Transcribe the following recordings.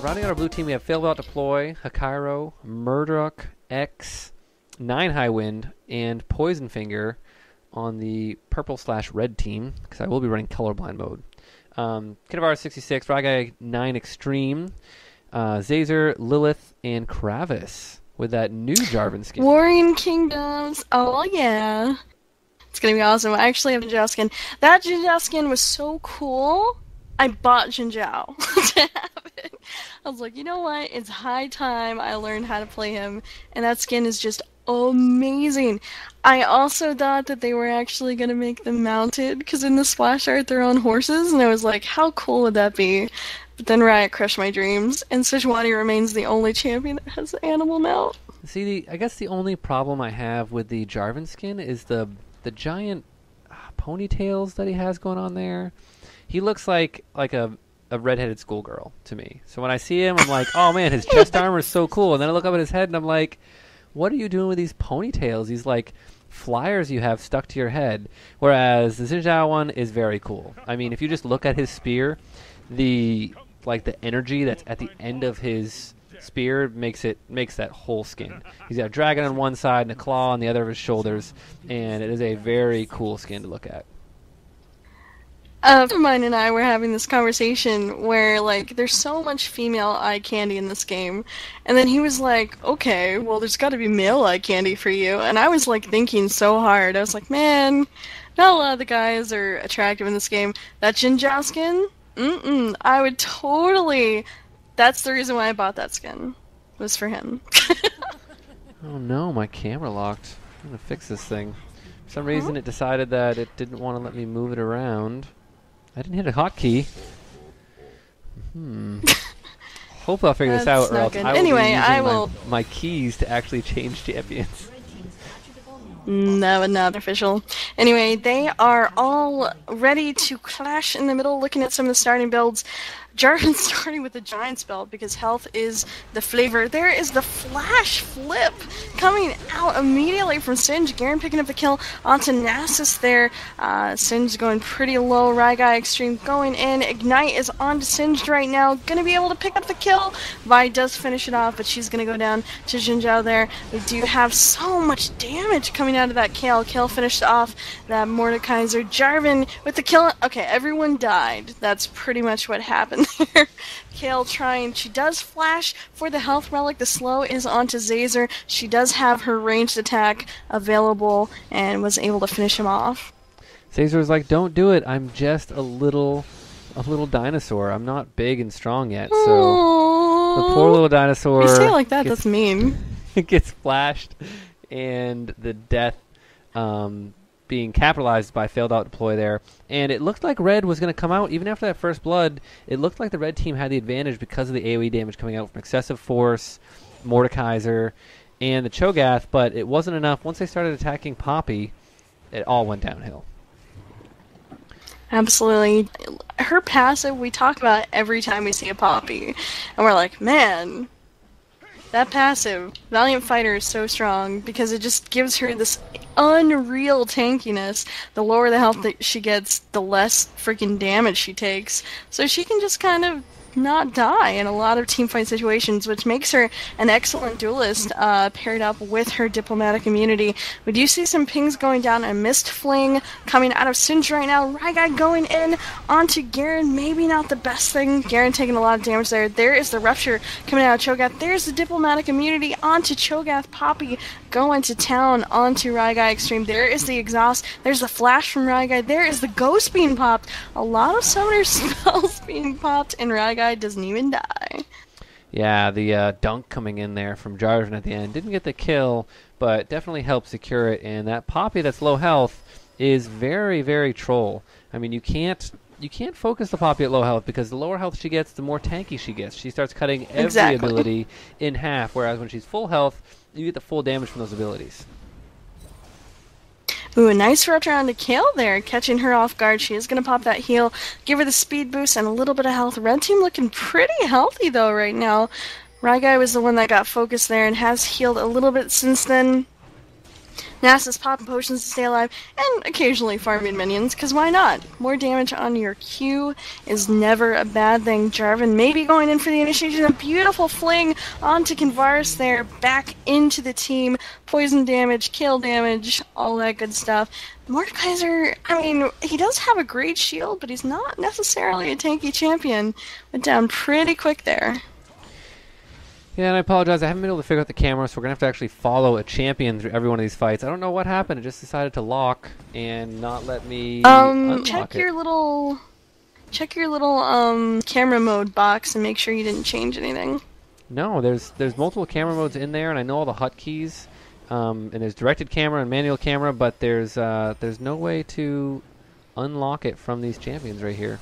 Rounding out our blue team, we have Failed Out Deploy, Hakairo, Murdoch, X, 9 High Wind, and Poison Finger on the purple/red team, because I will be running colorblind mode. Kinevara 66, Ragai 9 Extreme, Zazer, Lilith, and Kravis with that new Jarvan skin. Warring Kingdoms. Oh, yeah. It's going to be awesome. I actually have a Jinzhao skin. That Jinzhao skin was so cool. I bought Jinzhao to have it. I was like, you know what? It's high time I learned how to play him. And that skin is just amazing. I also thought that they were actually going to make them mounted, because in the splash art they're on horses, and I was like, how cool would that be? But then Riot crushed my dreams, and Sejuani remains the only champion that has the animal mount. See, I guess the only problem I have with the Jarvan skin is the giant ponytails that he has going on there. He looks like a redheaded schoolgirl to me. So when I see him, I'm like, oh man, his chest armor is so cool. And then I look up at his head and I'm like, what are you doing with these ponytails? These like flyers you have stuck to your head. Whereas the Jinzhao one is very cool. I mean, if you just look at his spear, the energy that's at the end of his spear makes that whole skin. He's got a dragon on one side and a claw on the other of his shoulders, and it is a very cool skin to look at. A friend of mine and I were having this conversation where, like, there's so much female eye candy in this game, and then he was like, okay, well, there's got to be male eye candy for you, and I was, like, thinking so hard. I was like, man, not a lot of the guys are attractive in this game. That Jinzhao skin? I would totally... That's the reason why I bought that skin. Was for him. Oh no, my camera locked. I'm gonna fix this thing. For some reason it decided that it didn't want to let me move it around. I didn't hit a hotkey. Hopefully I'll figure this out, or else I will be using my keys to actually change champions. No, not official. Anyway, they are all ready to clash in the middle, looking at some of the starting builds. Jarvan starting with the giant spell because health is the flavor. There is the flash flip coming out immediately from Singed. Garen picking up the kill onto Nasus there. Singed going pretty low. Ragai Extreme going in. Ignite is on to Singed right now. Gonna be able to pick up the kill. Vi does finish it off, but she's gonna go down to Jinzhao there. We do have so much damage coming out of that Kayle. Kayle finished off that Mordekaiser. Jarvan with the kill. Okay, everyone died. That's pretty much what happened there. Kayle trying. She does flash for the health relic. The slow is onto Zazer. She does have her ranged attack available and was able to finish him off. Zazer's like, don't do it. I'm just a little dinosaur. I'm not big and strong yet. So the poor little dinosaur. You say it like that, that's mean. It gets flashed, and the death being capitalized by Failed Out Deploy there. And it looked like Red was going to come out. Even after that first blood, it looked like the Red team had the advantage because of the AoE damage coming out from Excessive Force, Mordekaiser, and the Cho'Gath, but it wasn't enough. Once they started attacking Poppy, it all went downhill. Absolutely. Her passive, we talk about it every time we see a Poppy. And we're like, man, that passive, Valiant Fighter, is so strong because it just gives her this unreal tankiness. The lower the health that she gets, the less freaking damage she takes. So she can just kind of not die in a lot of teamfight situations, which makes her an excellent duelist paired up with her diplomatic immunity. We do see some pings going down, a mist fling coming out of Singed right now. Ragai going in onto Garen, maybe not the best thing. Garen taking a lot of damage there. There is the rupture coming out of Cho'Gath. There's the diplomatic immunity onto Cho'Gath. Poppy going to town onto Ragai Extreme. There is the exhaust. There's the flash from Ragai. There is the ghost being popped. A lot of summoner spells being popped, and Ragai doesn't even die. Yeah, the dunk coming in there from Jarvan at the end didn't get the kill, but definitely helped secure it. And that Poppy that's low health is very, very troll. I mean, you can't focus the Poppy at low health because the lower health she gets, the more tanky she gets. She starts cutting every ability in half, whereas when she's full health, you get the full damage from those abilities. Ooh, a nice rupture onto Kayle there, catching her off guard. She is going to pop that heal, give her the speed boost and a little bit of health. Red team looking pretty healthy, though, right now. Ragai was the one that got focused there and has healed a little bit since then. Nasus popping potions to stay alive, and occasionally farming minions, because why not? More damage on your Q is never a bad thing. Jarvan maybe going in for the initiation. A beautiful fling onto Kinvaris there, back into the team. Poison damage, kill damage, all that good stuff. Mordekaiser, I mean, he does have a great shield, but he's not necessarily a tanky champion. Went down pretty quick there. Yeah, and I apologize. I haven't been able to figure out the camera, so we're going to have to actually follow a champion through every one of these fights. I don't know what happened. It just decided to lock and not let me unlock check it. your little camera mode box and make sure you didn't change anything. No, there's multiple camera modes in there, and I know all the hotkeys. And there's directed camera and manual camera, but there's no way to unlock it from these champions right here.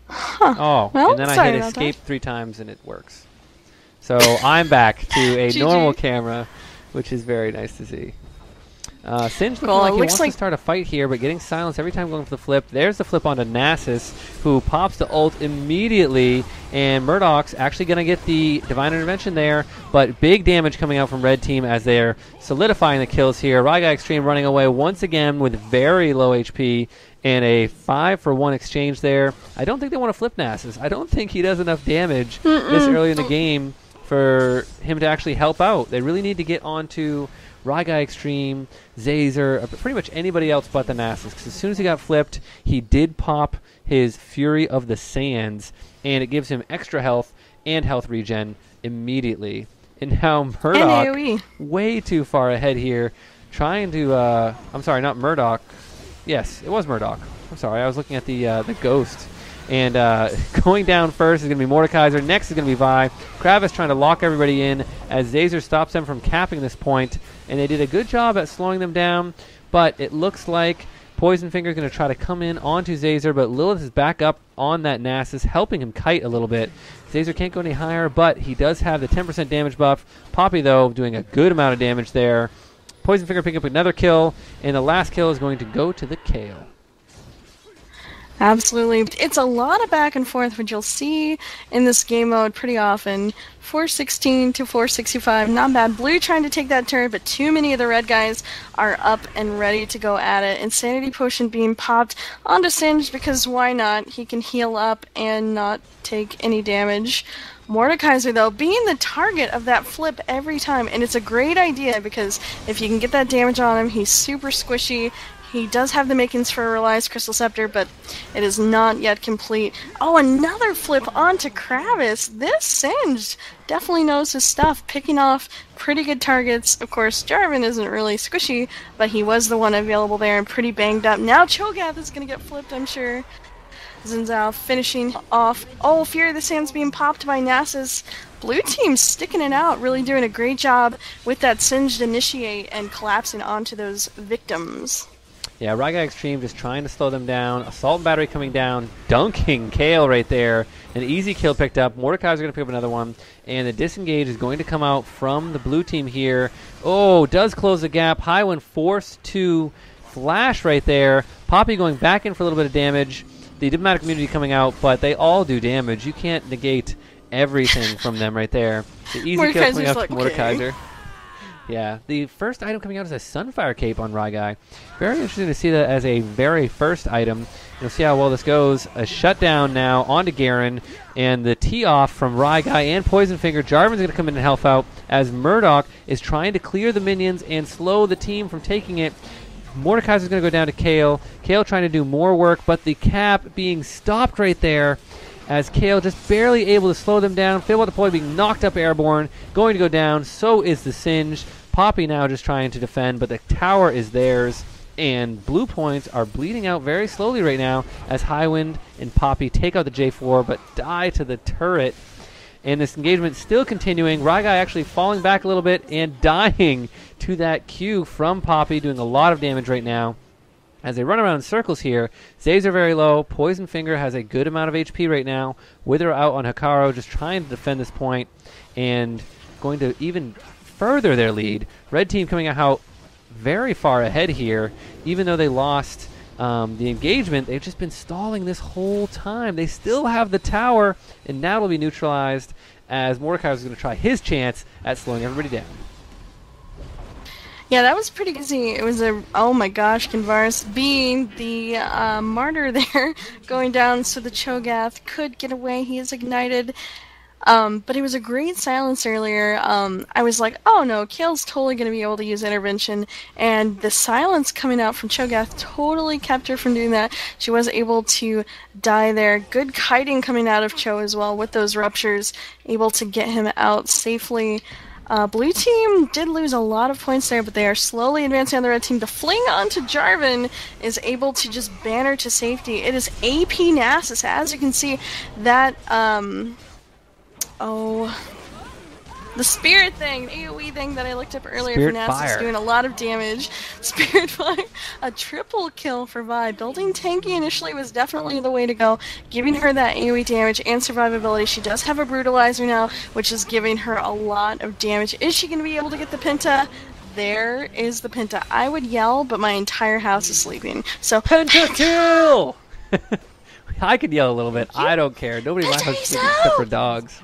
Huh. Oh, well, and then I sorry hit about escape 3 times and it works. So I'm back to a GG. normal camera, which is very nice to see. Singe looking Cool, like it he looks wants like- to start a fight here, but getting silenced every time going for the flip. There's the flip onto Nasus, who pops the ult immediately, and Murdoch's actually going to get the Divine Intervention there, but big damage coming out from Red Team as they're solidifying the kills here. Raigai Extreme running away once again with very low HP, and a 5-for-1 exchange there. I don't think they want to flip Nasus. I don't think he does enough damage this early in the game for him to actually help out. They really need to get onto Raigai Extreme, Zazer, pretty much anybody else but the Nasus. Because as soon as he got flipped, he did pop his Fury of the Sands, and it gives him extra health and health regen immediately. And now Murdoch, And AoE. way too far ahead here, trying to, I'm sorry, not Murdoch. Yes, it was Murdoch. I'm sorry, I was looking at the Ghost. And going down first is going to be Mordekaiser. Next is going to be Vi. Kravis trying to lock everybody in as Zazer stops them from capping this point. And they did a good job at slowing them down. But it looks like Poison Finger is going to try to come in onto Zazer. But Lilith is back up on that Nasus, helping him kite a little bit. Zazer can't go any higher, but he does have the 10% damage buff. Poppy, though, doing a good amount of damage there. Poison Finger picking up another kill. And the last kill is going to go to the Kayle. Absolutely. It's a lot of back and forth, which you'll see in this game mode pretty often. 416 to 465, not bad. Blue trying to take that turret, but too many of the red guys are up and ready to go at it. Insanity Potion being popped onto Singe because why not? He can heal up and not take any damage. Mordekaiser, though, being the target of that flip every time, and it's a great idea because if you can get that damage on him, he's super squishy. He does have the makings for a Reliance Crystal Scepter, but it is not yet complete. Oh, another flip onto Kravis. This Singed definitely knows his stuff, picking off pretty good targets. Of course, Jarvan isn't really squishy, but he was the one available there and pretty banged up. Now Cho'Gath is going to get flipped, I'm sure. Xin Zhao finishing off. Oh, Fury of the Sands being popped by Nasus. Blue team sticking it out, really doing a great job with that Singed initiate and collapsing onto those victims. Yeah, Raigai Extreme just trying to slow them down. Assault and Battery coming down, dunking Kayle right there. An easy kill picked up. Mordekaiser's going to pick up another one. And the disengage is going to come out from the blue team here. Oh, does close the gap. Highwind forced to flash right there. Poppy going back in for a little bit of damage. The Diplomatic Immunity coming out, but they all do damage. You can't negate everything from them right there. The easy kill coming out from Mordekaiser. Okay. Yeah, the first item coming out is a Sunfire Cape on Raigai. Very interesting to see that as a very first item. You'll see how well this goes. A shutdown now onto Garen, and the tee-off from Raigai and Poison Finger. Jarvan's going to come in and help out as Murdoch is trying to clear the minions and slow the team from taking it. Mordekaiser's going to go down to Kayle. Kayle trying to do more work, but the cap being stopped right there as Kayle just barely able to slow them down. Fable Deploy being knocked up airborne, going to go down. So is the Singe. Poppy now just trying to defend, but the tower is theirs. And blue points are bleeding out very slowly right now as Highwind and Poppy take out the J4, but die to the turret. And this engagement still continuing. Raigai actually falling back a little bit and dying to that Q from Poppy, doing a lot of damage right now. As they run around in circles here, Zazer very low. Poison Finger has a good amount of HP right now. Wither out on Hikaru, just trying to defend this point and going to even further their lead. Red team coming out very far ahead here. Even though they lost the engagement, they've just been stalling this whole time. They still have the tower, and now it'll be neutralized as Mordekaiser is going to try his chance at slowing everybody down. Yeah, that was pretty easy. It was oh my gosh, Kinvaris being the martyr there, going down so the Cho'Gath could get away. He is ignited. But it was a great silence earlier. I was like, oh no, Kale's totally going to be able to use intervention, and the silence coming out from Cho'Gath totally kept her from doing that. She was able to die there. Good kiting coming out of Cho as well with those ruptures, able to get him out safely. Blue team did lose a lot of points there, but they are slowly advancing on the red team. The fling onto Jarvan is able to just ban her to safety. It is AP Nasus, as you can see, that, the spirit thing, AoE thing that I looked up earlier Spirit for Nasus fire. is doing a lot of damage. Spirit fire, a triple kill for Vi. Building tanky initially was definitely the way to go, giving her that AoE damage and survivability. She does have a brutalizer now, which is giving her a lot of damage. Is she going to be able to get the Penta? There is the Penta. I would yell, but my entire house is sleeping. So Pentakill! I could yell a little bit. I don't care. Nobody in my house is sleeping except for dogs.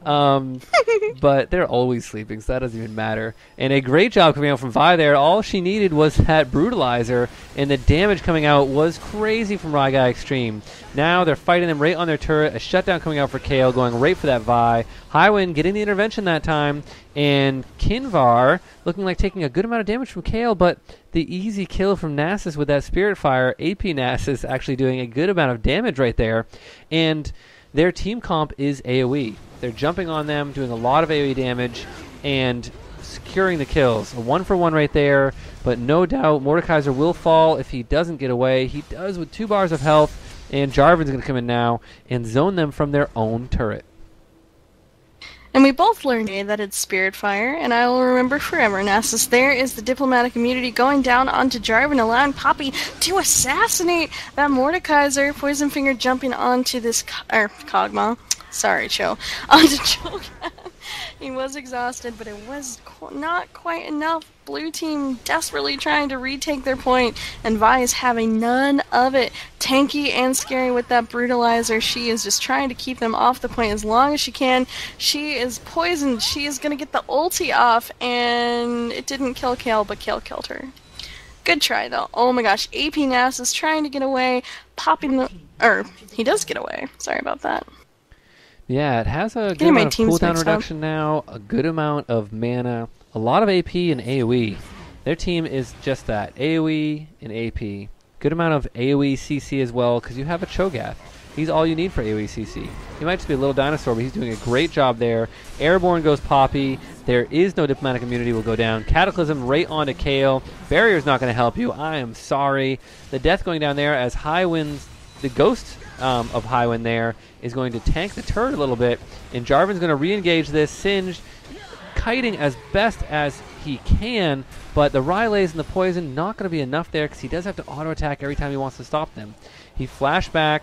But they're always sleeping, so that doesn't even matter. And a great job coming out from Vi there. All she needed was that brutalizer, and the damage coming out was crazy from Ryguy Extreme. Now they're fighting them right on their turret. A shutdown coming out for Kale, going right for that Vi. Highwind getting the intervention that time, and Kinvar looking like taking a good amount of damage from Kale, but the easy kill from Nasus with that Spirit Fire. AP Nasus actually doing a good amount of damage right there, and their team comp is AoE. They're jumping on them, doing a lot of AoE damage, and securing the kills. A 1-for-1 right there, but no doubt Mordekaiser will fall if he doesn't get away. He does with 2 bars of health, and Jarvan's going to come in now and zone them from their own turret. And we both learned that it's Spirit Fire, and I will remember forever. Nasus, there is the diplomatic immunity going down onto Jarvan, allowing Poppy to assassinate that Mordekaiser. Poison Finger jumping onto this Kog'Maw. Sorry, Cho. Onto Cho'Gath. He was exhausted, but it was not quite enough. Blue team desperately trying to retake their point, and Vi is having none of it. Tanky and scary with that brutalizer. She is just trying to keep them off the point as long as she can. She is poisoned. She is going to get the ulti off, and it didn't kill Kale, but Kale killed her. Good try, though. Oh my gosh, AP Nasus is trying to get away, popping the... he does get away. Sorry about that. Yeah, it has a good amount of cooldown reduction now, a good amount of mana, a lot of AP and AoE. Their team is just that, AoE and AP. Good amount of AoE CC as well, because you have a Cho'Gath. He's all you need for AoE CC. He might just be a little dinosaur, but he's doing a great job there. Airborne goes Poppy. There is no diplomatic immunity, will go down. Cataclysm right onto Kale. Barrier's not going to help you. I am sorry. The death going down there as Highwind's, the ghost of Highwind there, is going to tank the turret a little bit, and Jarvan's going to re-engage this. Singed kiting as best as he can, but the Rylays and the poison not going to be enough there because he does have to auto-attack every time he wants to stop them. He flashback,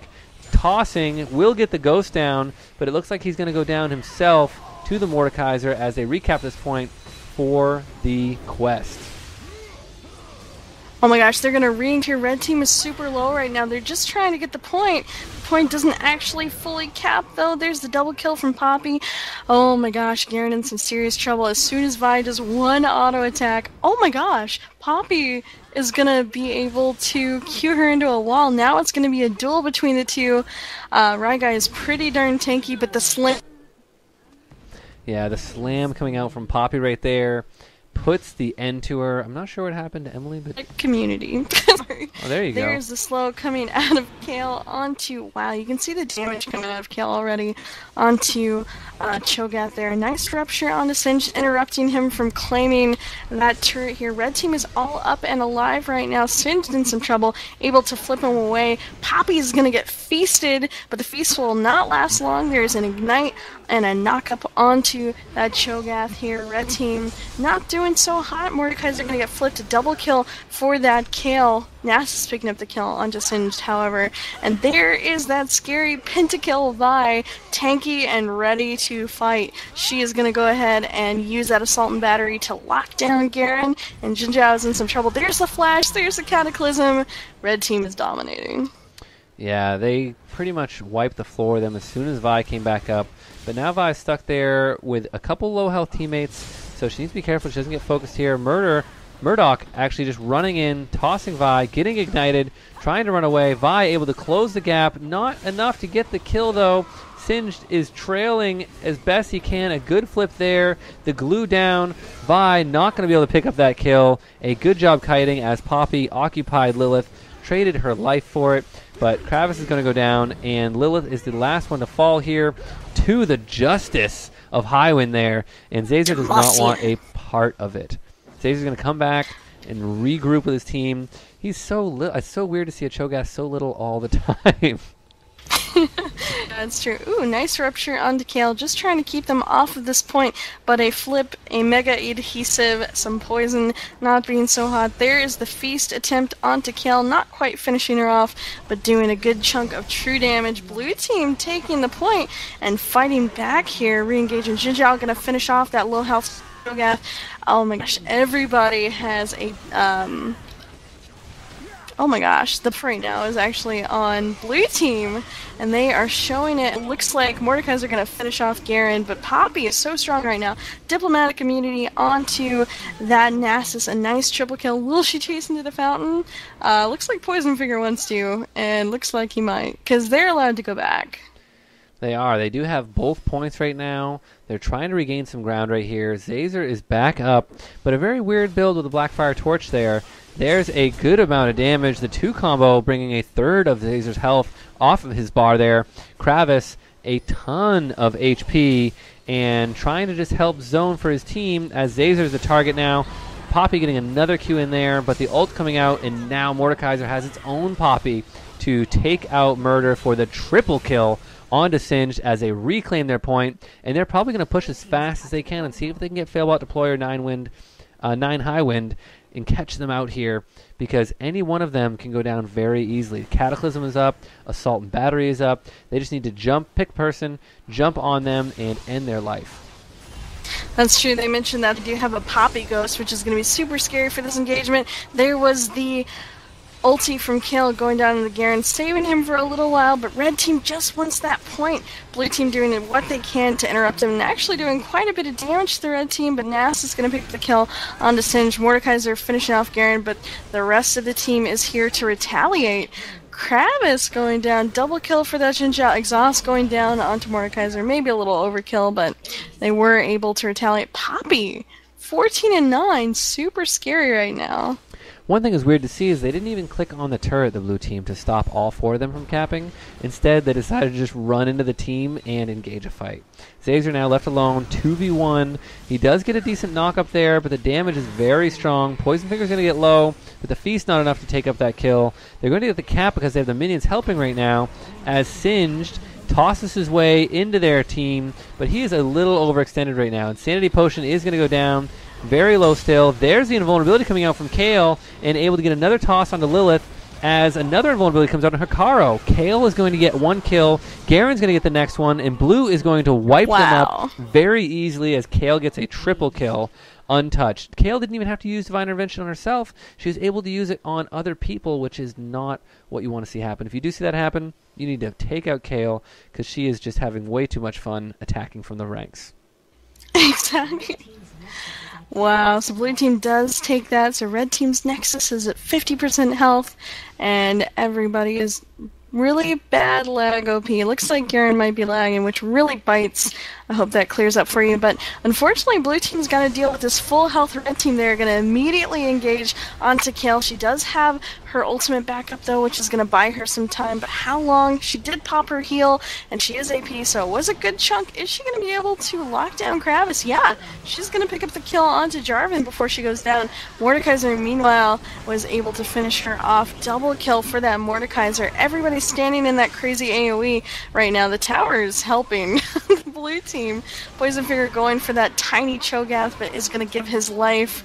tossing, will get the ghost down, but it looks like he's going to go down himself to the Mordekaiser as they recap this point for the quest. Oh my gosh, they're going to re-enter. Red team is super low right now. They're just trying to get the point. The point doesn't actually fully cap, though. There's the double kill from Poppy. Oh my gosh, Garen in some serious trouble. As soon as Vi does one auto attack, oh my gosh, Poppy is going to be able to cue her into a wall. Now it's going to be a duel between the two. Ryguy is pretty darn tanky, but the slam... Yeah, the slam coming out from Poppy right there puts the end to her. I'm not sure what happened to Emily, but... Community. Oh, there you go. There's the slow coming out of Kale onto... Wow, you can see the damage coming out of Kale already onto Cho'Gath there. Nice rupture onto Singed, interrupting him from claiming that turret here. Red team is all up and alive right now. Singed in some trouble, able to flip him away. Poppy's going to get feasted, but the feast will not last long. There's an ignite and a knock up onto that Cho'Gath here. Red team not doing so hot. Mordekaiser are going to get flipped. A double kill for that Kale. Nasus picking up the kill onto Singed, however. And there is that scary pentakill Vi, tanky and ready to fight. She is going to go ahead and use that assault and battery to lock down Garen, and Xin Zhao is in some trouble. There's the flash, there's the cataclysm. Red team is dominating. Yeah, they pretty much wiped the floor with them as soon as Vi came back up. But now Vi's stuck there with a couple low health teammates, so she needs to be careful she doesn't get focused here. Murder Murdoch actually just running in, tossing Vi, getting ignited, trying to run away. Vi able to close the gap. Not enough to get the kill, though. Singed is trailing as best he can. A good flip there. The glue down. Vi not going to be able to pick up that kill. A good job kiting as Poppy occupied Lilith. Traded her life for it. But Kravis is going to go down, and Lilith is the last one to fall here to the justice of Highwind there. And Zazer does not want a part of it. Zazer's going to come back and regroup with his team. He's so little. It's so weird to see a Cho'Gath so little all the time. That's true. Ooh, nice rupture onto Kale. Just trying to keep them off of this point, but a flip, a mega adhesive, some poison, not being so hot. There is the feast attempt onto Kale, not quite finishing her off, but doing a good chunk of true damage. Blue team taking the point and fighting back here, re-engaging. Xin Zhao gonna finish off that low health Cho'Gath. Oh my gosh, everybody has a oh my gosh, the right now is actually on blue team, and they are showing it. It looks like Mordekaiser are going to finish off Garen, but Poppy is so strong right now. Diplomatic immunity onto that Nasus. A nice triple kill. Will she chase into the fountain? Looks like Poison Finger wants to, and looks like he might, because they're allowed to go back. They are. They do have both points right now. They're trying to regain some ground right here. Zazer is back up, but a very weird build with the Blackfire Torch there. There's a good amount of damage. The 2 combo bringing a third of Zazer's health off of his bar there. Kravis, a ton of HP, and trying to just help zone for his team as Zazer's the target now. Poppy getting another Q in there, but the ult coming out, and now Mordekaiser has its own Poppy to take out Murder for the triple kill onto Singed as they reclaim their point, and they're probably going to push as fast as they can and see if they can get Failbot Deployer 9 Highwind and catch them out here, because any one of them can go down very easily. Cataclysm is up, Assault and Battery is up. They just need to jump, pick person, jump on them, and end their life. That's true. They mentioned that they do have a Poppy Ghost, which is going to be super scary for this engagement. There was the ulti from Kale going down to the Garen, saving him for a little while, but red team just wants that point. Blue team doing what they can to interrupt him, and actually doing quite a bit of damage to the red team, but Nasus is going to pick the kill onto Singed. Mordekaiser finishing off Garen, but the rest of the team is here to retaliate. Kravis going down, double kill for that Xin Zhao. Exhaust going down onto Mordekaiser, maybe a little overkill, but they were able to retaliate. Poppy, 14-9, super scary right now. One thing is weird to see is they didn't even click on the turret, the blue team, to stop all 4 of them from capping. Instead, they decided to just run into the team and engage a fight. Zazer now left alone, 2v1. He does get a decent knock up there, but the damage is very strong. Poison Finger's going to get low, but the Feast not enough to take up that kill. They're going to get the cap because they have the minions helping right now, as Singed tosses his way into their team, but he is a little overextended right now. Insanity Potion is going to go down. Very low still. There's the invulnerability coming out from Kale, and able to get another toss onto Lilith as another invulnerability comes out on Hikaru. Kale is going to get 1 kill. Garen's going to get the next one, and Blue is going to wipe them up very easily as Kale gets a triple kill untouched. Kale didn't even have to use Divine Intervention on herself. She was able to use it on other people, which is not what you want to see happen. If you do see that happen, you need to take out Kale, because she is just having way too much fun attacking from the ranks. Exactly. Wow, so blue team does take that, so red team's Nexus is at 50% health, and everybody is really bad lag OP. It looks like Garen might be lagging, which really bites. I hope that clears up for you, but unfortunately blue team's got to deal with this full health red team. They're going to immediately engage onto Kale. She does have her ultimate backup though, which is going to buy her some time, but how long? She did pop her heal, and she is AP, so it was a good chunk. Is she going to be able to lock down Kravis? Yeah, she's going to pick up the kill onto Jarvan before she goes down. Mordekaiser, meanwhile, was able to finish her off. Double kill for that Mordekaiser. Everybody's standing in that crazy AoE right now. The tower is helping the blue team. Poison Finger going for that tiny Cho'Gath, but is going to give his life.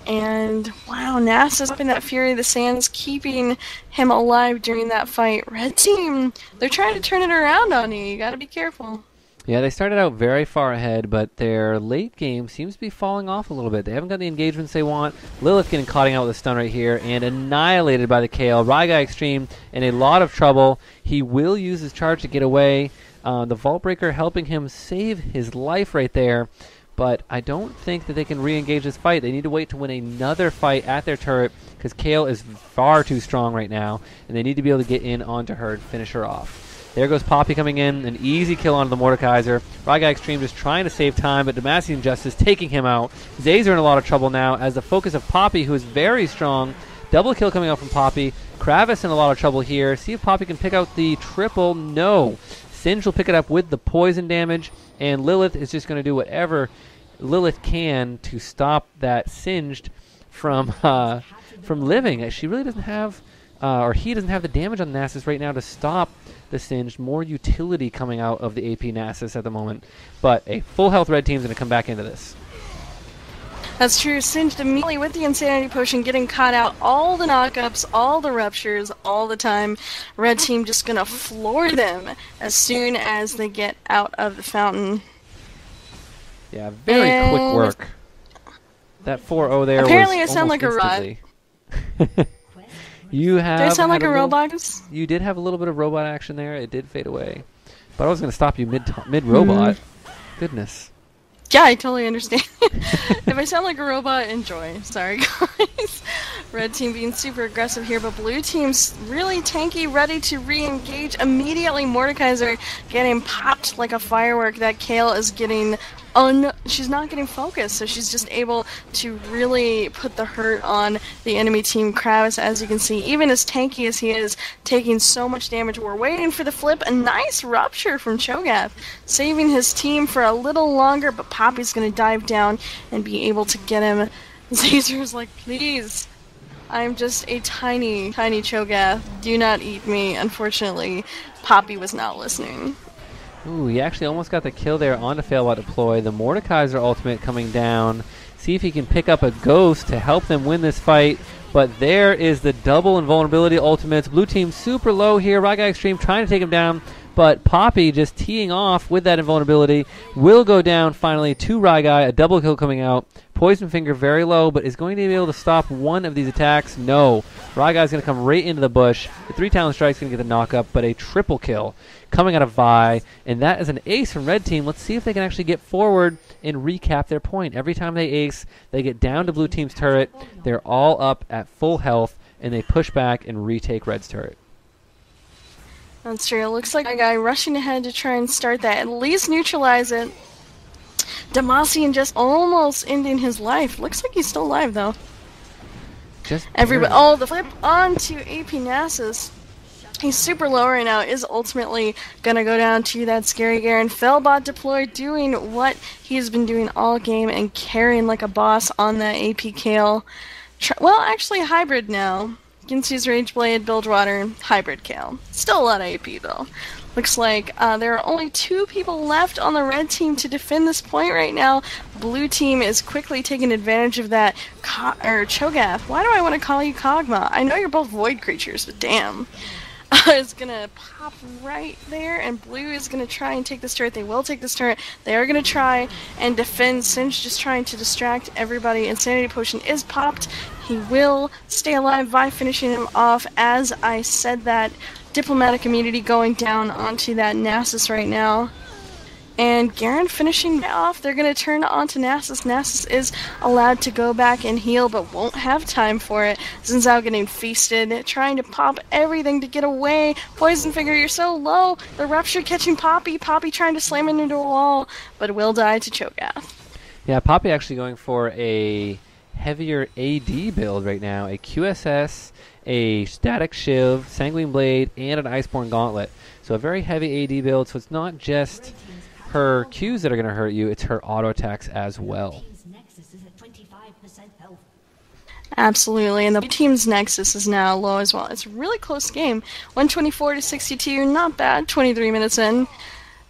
And wow, Nasus up in that Fury of the Sands, keeping him alive during that fight. Red team, they're trying to turn it around on you. You gotta be careful. Yeah, they started out very far ahead, but their late game seems to be falling off a little bit. They haven't got the engagements they want. Lilith getting caught out with a stun right here and annihilated by the Kale. Ryguy Extreme in a lot of trouble. He will use his charge to get away. The Vault Breaker helping him save his life right there. but I don't think that they can re-engage this fight. They need to wait to win another fight at their turret because Kale is far too strong right now, and they need to be able to get in onto her and finish her off. There goes Poppy coming in, an easy kill onto the Mordekaiser. Raigai Extreme just trying to save time, but Demacian Justice taking him out. Zazer in a lot of trouble now as the focus of Poppy, who is very strong. Double kill coming out from Poppy. Kravis in a lot of trouble here. See if Poppy can pick out the triple. No. Singe will pick it up with the poison damage, and Lilith is just going to do whatever Lilith can to stop that Singed from living. She really doesn't have, or he doesn't have the damage on Nasus right now to stop the Singed. More utility coming out of the AP Nasus at the moment, but a full health red team's going to come back into this. That's true. Singed immediately with the Insanity Potion, getting caught out. All the knockups, all the ruptures, all the time. Red team just gonna floor them as soon as they get out of the fountain. Yeah, very quick work. That 4-0 there apparently was I sound like instantly. a robot. You have. Do I sound like a robot? You did have a little bit of robot action there. It did fade away, but I was going to stop you mid robot. Goodness. Yeah, I totally understand. If I sound like a robot, enjoy. Sorry, guys. Red team being super aggressive here, but blue team's really tanky, ready to re-engage. Immediately, Mordekaiser getting popped like a firework. That Kale is getting she's not getting focused, so she's just able to really put the hurt on the enemy team. Kravis, as you can see, even as tanky as he is, taking so much damage. We're waiting for the flip. A nice rupture from Cho'Gath, saving his team for a little longer, but Poppy's going to dive down and be able to get him. Zazer's like, please, I'm just a tiny, tiny Cho'Gath. Do not eat me. Unfortunately, Poppy was not listening. Ooh, he actually almost got the kill there on the Failbot deploy. The Mordekaiser ultimate coming down. See if he can pick up a ghost to help them win this fight. But there is the double invulnerability ultimates. Blue team super low here. Raigai Extreme trying to take him down. But Poppy just teeing off with that invulnerability will go down finally to Raigai. A double kill coming out. Poison Finger very low, but is going to be able to stop one of these attacks. No. Raigai's going to come right into the bush. The 3 Talon Strike's going to get the knock-up, but a triple kill coming out of Vi. And that is an ace from Red Team. Let's see if they can actually get forward and recap their point. Every time they ace, they get down to Blue Team's turret. They're all up at full health, and they push back and retake Red's turret. That's true. It looks like a guy rushing ahead to try and start that. At least neutralize it. Demacian just almost ending his life. Looks like he's still alive, though. Just everybody. Oh, the flip onto AP Nasus. He's super low right now. Is ultimately gonna go down to that Scary Garen. Failbot deploy, doing what he's been doing all game and carrying like a boss on that AP Kale. Well, actually, hybrid now. Ginsu's Rageblade, Bilgewater, hybrid Kale. Still a lot of AP though. Looks like there are only 2 people left on the red team to defend this point right now. Blue team is quickly taking advantage of that. Cho'Gath. Why do I want to call you Kog'Maw? I know you're both void creatures, but damn. Is gonna pop right there, and blue is gonna try and take this turret. They will take this turret. They are gonna try and defend. Singe just trying to distract everybody. Insanity Potion is popped. He will stay alive. Vi finishing him off. As I said that, Diplomatic Immunity going down onto that Nasus right now. And Garen finishing off. They're going to turn onto Nasus. Nasus is allowed to go back and heal, but won't have time for it. Xin Zhao getting feasted, trying to pop everything to get away. Poison Finger, you're so low. The Rupture catching Poppy. Poppy trying to slam it into a wall, but will die to Cho'Gath. Yeah, Poppy actually going for a heavier AD build right now. A QSS, a Static Shiv, Sanguine Blade, and an Iceborne Gauntlet. So a very heavy AD build, so it's not just her Qs that are going to hurt you, it's her auto attacks as well. Absolutely, and the team's Nexus is now low as well. It's a really close game. 124 to 62, not bad, 23 minutes in.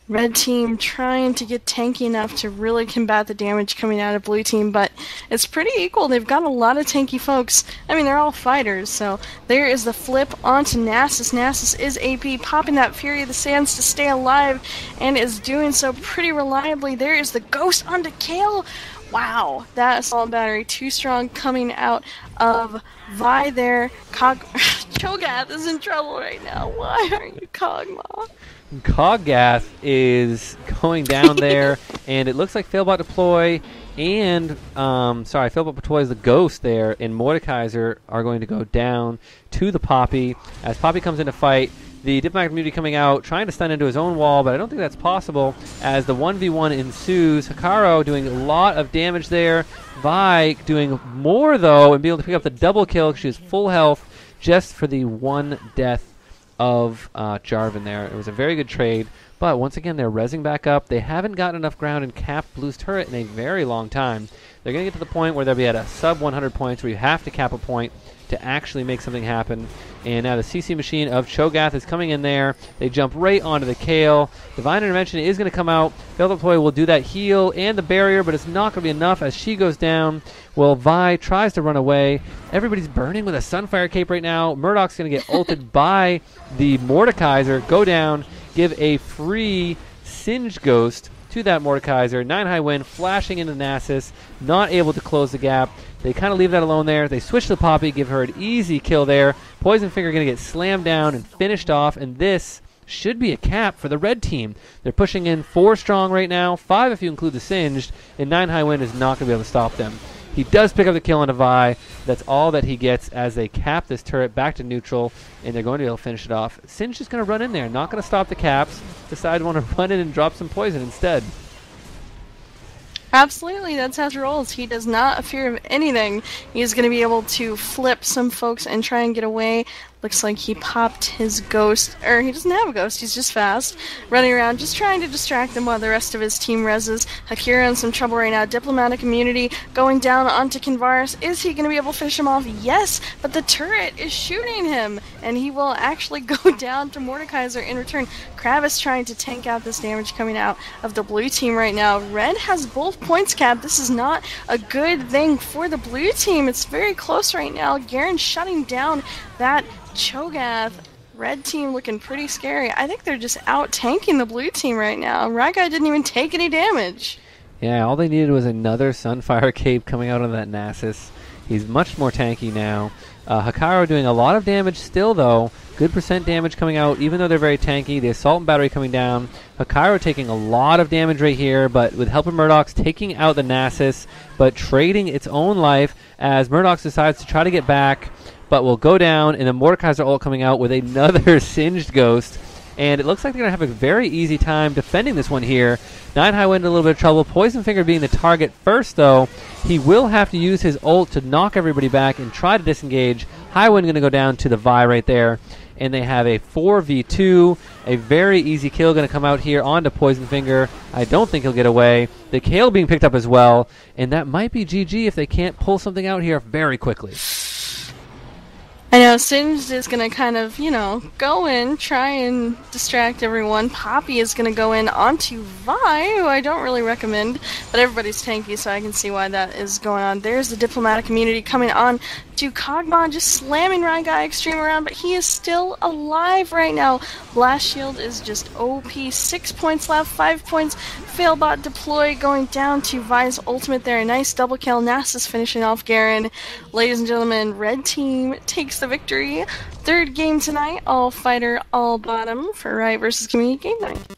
Red team trying to get tanky enough to really combat the damage coming out of blue team, but it's pretty equal. They've got a lot of tanky folks. I mean, they're all fighters, so there is the flip onto Nasus. Nasus is AP, popping that Fury of the Sands to stay alive, and is doing so pretty reliably. There is the ghost onto Kale. Wow, that assault battery too strong coming out of Vi there. Cho'Gath is in trouble right now. Why aren't you Kog'Maw? Coggath is going down there, and it looks like Failbot Deploy and, Failbot Deploy is the ghost there, and Mordekaiser are going to go down to the Poppy. As Poppy comes in to fight, the Diplomatic Immunity coming out, trying to stun into his own wall, but I don't think that's possible as the 1v1 ensues. Hekarro doing a lot of damage there. Vi doing more, though, and being able to pick up the double kill because she has full health just for the one death of Jarvan there. It was a very good trade, but once again, they're rezzing back up. They haven't gotten enough ground and capped Blue's turret in a very long time. They're going to get to the point where they'll be at a sub 100 points where you have to cap a point to actually make something happen. And now the CC machine of Cho'Gath is coming in there. They jump right onto the Kayle. Divine Intervention is going to come out. Failed Deploy will do that heal and the barrier, but it's not going to be enough as she goes down. Well, Vi tries to run away. Everybody's burning with a Sunfire Cape right now. Murdoch's going to get ulted by the Mordekaiser. Go down, give a free Singed Ghost to that Mordekaiser. 9 high win, flashing into Nasus, not able to close the gap. They kind of leave that alone there. They switch to Poppy, give her an easy kill there. Poison Finger going to get slammed down and finished off, and this should be a cap for the red team. They're pushing in 4 strong right now, 5 if you include the Singed, and 9 high win is not going to be able to stop them. He does pick up the kill on a Vi. That's all that he gets as they cap this turret back to neutral, and they're going to be able to finish it off. Singed just going to run in there, not going to stop the caps. Decide to want to run in and drop some poison instead. Absolutely, that's how he rolls. He does not fear of anything. He's going to be able to flip some folks and try and get away. Looks like he popped his ghost, or he doesn't have a ghost, he's just fast, running around, just trying to distract them while the rest of his team reses. Hakira in some trouble right now. Diplomatic Immunity going down onto Kinvaris. Is he going to be able to finish him off? Yes, but the turret is shooting him, and he will actually go down to Mordekaiser in return. Kravis trying to tank out this damage coming out of the blue team right now. Red has both points capped. This is not a good thing for the blue team. It's very close right now. Garen shutting down that Cho'Gath. Red team looking pretty scary. I think they're just out tanking the blue team right now. Ragai didn't even take any damage. Yeah, all they needed was another Sunfire Cape coming out of that Nasus. He's much more tanky now. Hekarro doing a lot of damage still, though. Good percent damage coming out, even though they're very tanky. The Assault and Battery coming down. Hekarro taking a lot of damage right here, but with help of Murdoch's taking out the Nasus, but trading its own life as Murdoch decides to try to get back, but will go down, and then Mordekaiser ult coming out with another Singed Ghost. And it looks like they're going to have a very easy time defending this one here. 9 high win in a little bit of trouble. Poison Finger being the target first, though. He will have to use his ult to knock everybody back and try to disengage. High win going to go down to the Vi right there. And they have a 4v2. A very easy kill going to come out here onto Poison Finger. I don't think he'll get away. The Kayle being picked up as well. And that might be GG if they can't pull something out here very quickly. I know, Singed is going to kind of, go in, try and distract everyone. Poppy is going to go in onto Vi, who I don't really recommend, but everybody's tanky, so I can see why that is going on. There's the Diplomatic Immunity coming on to Kog'Maw, just slamming Ragai Extreme around, but he is still alive right now. Blast Shield is just OP. 6 points left, 5 points. Failbot Deploy going down to Vi's ultimate there. A nice double kill. Nasus finishing off Garen. Ladies and gentlemen, red team takes the victory. Third game tonight, all fighter, all bottom for Riot versus Community Game Night.